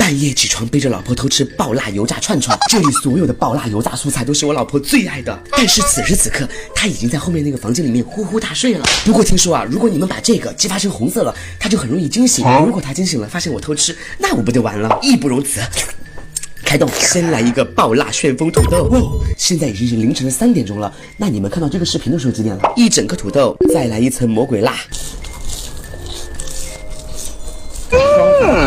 半夜起床背着老婆偷吃爆辣油炸串串，这里所有的爆辣油炸蔬菜都是我老婆最爱的。但是此时此刻，她已经在后面那个房间里面呼呼大睡了。不过听说啊，如果你们把这个激发成红色了，她就很容易惊醒。如果她惊醒了，发现我偷吃，那我不就完了？义不容辞。开动，先来一个爆辣旋风土豆。哦，现在已经是凌晨的3点钟了。那你们看到这个视频的时候几点了？一整颗土豆，再来一层魔鬼辣。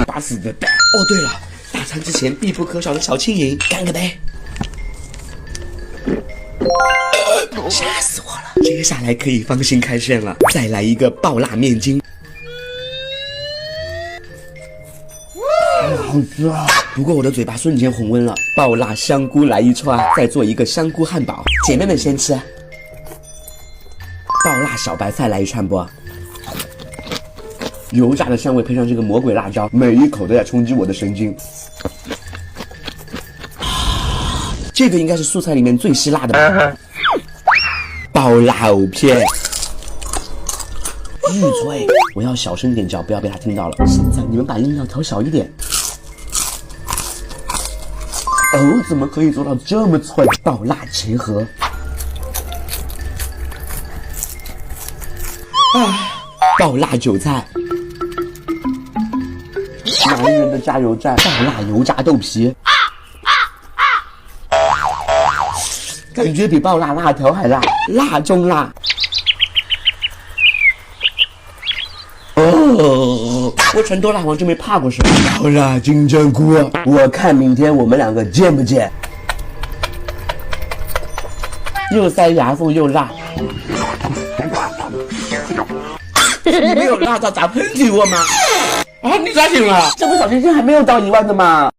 打死的。哦，对了，大餐之前必不可少的小轻盈，干个杯。吓死我了！接下来可以放心开涮了，再来一个爆辣面筋。好吃啊！不过我的嘴巴瞬间红温了。爆辣香菇来一串，再做一个香菇汉堡。姐妹们先吃。爆辣小白菜来一串不？油炸的香味配上这个魔鬼辣椒，每一口都在冲击我的神经。这个应该是素菜里面最希辣的吧？爆辣藕片，巨脆！我要小声点叫，不要被他听到了。现在你们把音量调小一点。哦，怎么可以做到这么脆？爆辣茄盒。爆辣韭菜。男人的加油站，爆辣油炸豆皮，感觉比爆辣辣条还辣，辣中辣。哦，我成都辣王真没怕过是吧？爆辣金针菇，我看明天我们两个见不见？又塞牙缝又辣。你没有辣到打喷嚏过吗？啊！你抓紧了，这不小心心还没有到1万的吗？